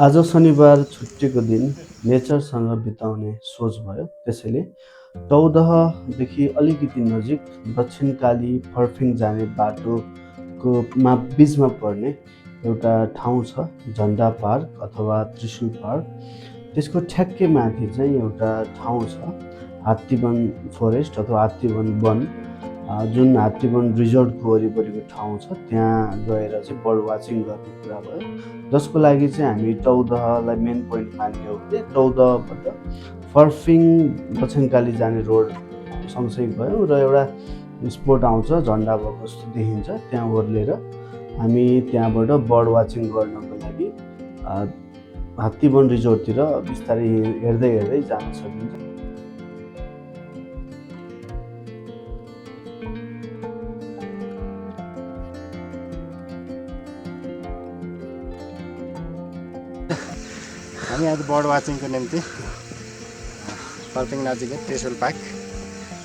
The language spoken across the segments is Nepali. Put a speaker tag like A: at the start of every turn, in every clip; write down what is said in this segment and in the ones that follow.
A: आज शनिबार छुट्टीको दिन नेचरसँग बिताउने सोच भयो। त्यसैले टौदहदेखि अलिकति नजिक दक्षिणकाली फर्फिङ जाने बाटोको बिचमा पर्ने एउटा ठाउँ छ, झन्डा पार्क अथवा त्रिशुल पार्क। त्यसको ठ्याक्कै माथि चाहिँ एउटा ठाउँ छ, हात्तीवन फरेस्ट अथवा हात्तीवन वन, जुन हात्तीवन रिजोर्टको वरिपरिको ठाउँ छ। त्यहाँ गएर चाहिँ बर्ड वाचिङ गर्ने कुरा भयो, जसको लागि चाहिँ हामी टौदहलाई मेन पोइन्ट मान्ने हो भने टौदहबाट फर्फिङ दक्षिणकाली जाने रोड सँगसँगै गयौँ र एउटा स्पोट आउँछ, झन्डा भएको जस्तो देखिन्छ, त्यहाँ ओर्लेर हामी त्यहाँबाट बर्ड वाचिङ गर्नको लागि हात्तीवन रिजोर्टतिर बिस्तारै हेर्दै हेर्दै जान सकिन्छ।
B: हामी आज बर्ड वाचिङको निम्ति फर्पिङ नजिकै त्रिशुल पार्क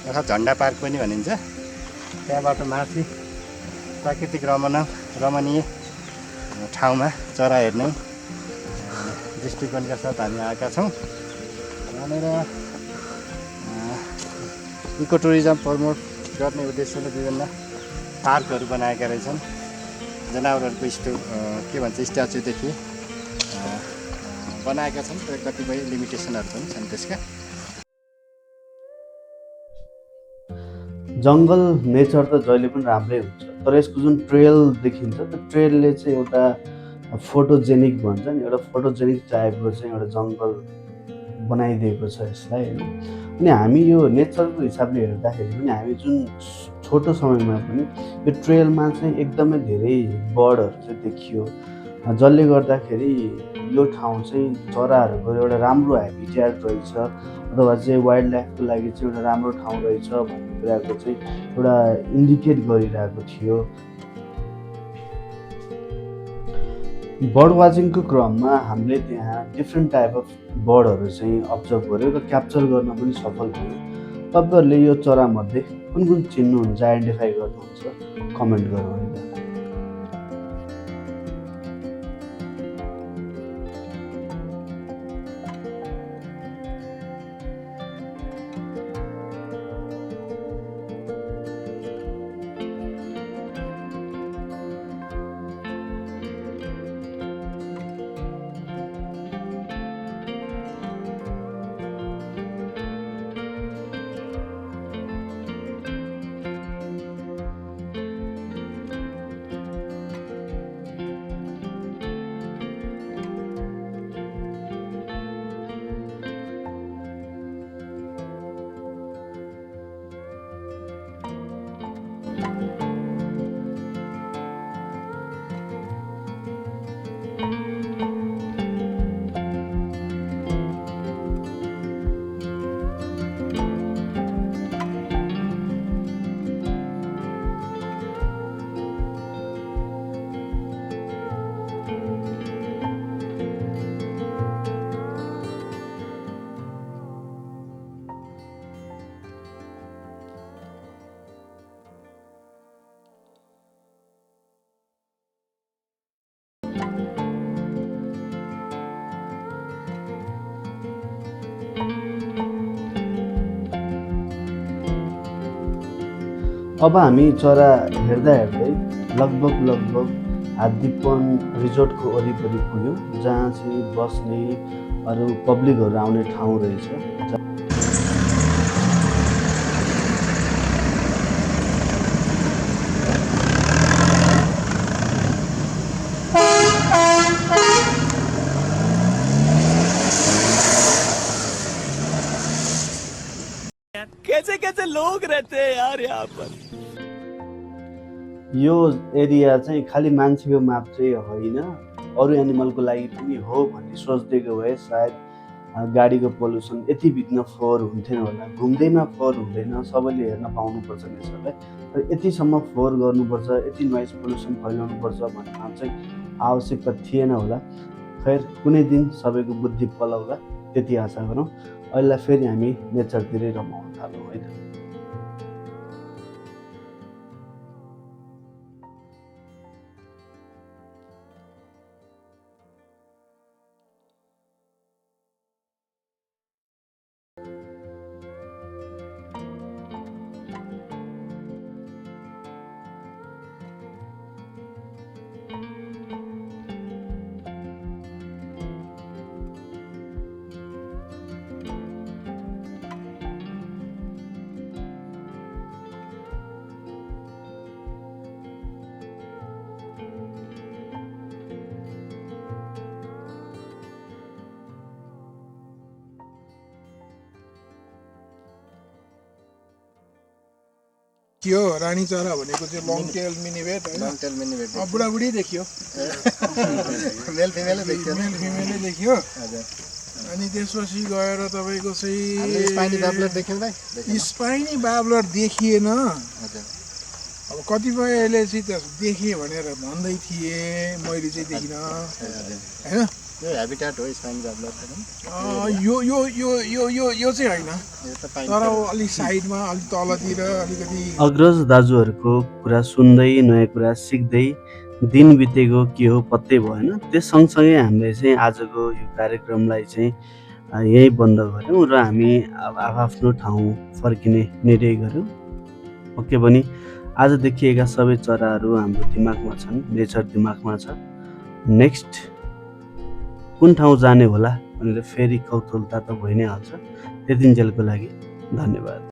B: अर्थात् झन्डा पार्क पनि भनिन्छ, त्यहाँबाट माथि प्राकृतिक रमणीय ठाउँमा चरा हेर्ने दृष्टिकोणका साथ हामी आएका छौँ। यहाँनिर इको टुरिज्म प्रमोट गर्ने उद्देश्यले विभिन्न पार्कहरू बनाएका रहेछन्। जनावरहरूको स्ट्याचुदेखि बनाएका छन् र कतिपय लिमिटेसनहरू पनि छन् त्यसका।
A: जङ्गल नेचर त जहिले पनि राम्रै हुन्छ, तर यसको जुन ट्रेल देखिन्छ त्यो ट्रेलले चाहिँ एउटा फोटोजेनिक भन्छ नि, एउटा फोटोजेनिक टाइपको चाहिँ एउटा जङ्गल बनाइदिएको छ यसलाई होइन। अनि हामी यो नेचरको हिसाबले हेर्दाखेरि पनि हामी जुन छोटो समयमा पनि यो ट्रेलमा चाहिँ एकदमै धेरै बर्डहरू चाहिँ देखियो, जसले गर्दाखेरि यो ठाउँ चाहिँ चराहरूको एउटा राम्रो ह्याबिट्याट रहेछ अथवा चाहिँ वाइल्ड लाइफको लागि चाहिँ एउटा राम्रो ठाउँ रहेछ भन्ने कुराको चाहिँ एउटा इन्डिकेट गरिरहेको थियो। बर्ड वाचिङको क्रममा हामीले त्यहाँ डिफ्रेन्ट टाइप अफ बर्डहरू चाहिँ अब्जर्भ गऱ्यौँ र क्याप्चर गर्न पनि सफल भयौँ। तपाईँहरूले यो चरामध्ये कुन कुन चिन्नुहुन्छ, आइडेन्टिफाई गर्नुहुन्छ, कमेन्ट गर्नु। अब हामी चरा हेर्दा हेर्दै लगभग हात्तीवन रिजोर्टको वरिपरि पुग्यौँ, जहाँ चाहिँ बस्ने अरू पब्लिकहरू आउने ठाउँ रहेछ।
C: कैसे कैसे लोग रहते हैं यार यहाँ पर।
A: यो एरिया चाहिँ खालि मान्छेको माप चाहिँ होइन, अरू एनिमलको लागि पनि हो भन्ने सोचिदिएको भए सायद गाडीको पोल्युसन यति बिघ्न फोहोर हुन्थेन होला। घुम्दैमा फोहोर हुँदैन, सबैले हेर्न पाउनुपर्छ नेचरलाई, तर यतिसम्म फोहोर गर्नुपर्छ, यति नोइज पोल्युसन फैलाउनुपर्छ भन्ने चाहिँ आवश्यकता थिएन होला। खैर, कुनै दिन सबैको बुद्धि पलाउला, त्यति आशा गरौँ। अहिले फेरि हामी नेचरतिरै रमाउन थालौँ है त।
D: देखियो रानी चरा भनेको चाहिँ लङ टेल मिनिभेट होइन
B: लङ टेल मिनिभेट
D: बुढाबुढी देखियो
B: मेल फिमेलै देखियो
D: मेल फिमेलै देखियो
B: हजुर
D: अनि त्यसपछि गएर तपाईँको
B: हामीले
D: चाहिँ
B: स्पाइनी बाब्लर देख्यौँ भाइ
D: स्पाइनी बाब्लर देखिएन
B: हजुर
D: अब कतिपयले चाहिँ देखेँ भनेर भन्दै थिए मैले चाहिँ देखिनँ
B: हजुर
D: होइन
B: यो हेबिटेट हो स्पाइनी बाब्लर
D: यो यो यो यो यो यो चाहिँ होइन
B: यो त पाइन्छ
D: तर अलिक साइडमा अलिक तलतिर अलिकति
A: अग्रज दाजुहरूको कुरा सुन्दै नयाँ कुरा सिक्दै दिन बितेको के हो पत्तै भएन। त्यस सँगसँगै हामीले चाहिँ आजको यो कार्यक्रमलाई चाहिँ यहीँ बन्द गऱ्यौँ र हामी अब आफ्नो ठाउँ फर्किने निर्णय गऱ्यौँ। पक्कै पनि आज देखिएका सबै चराहरू हाम्रो दिमागमा छन्, नेचर दिमागमा छ। नेक्स्ट कुन ठाउँ जाने होला भनेर फेरि कौतूहलता त भइ नै हाल्छ। त्यतिन्जेलको लागि धन्यवाद।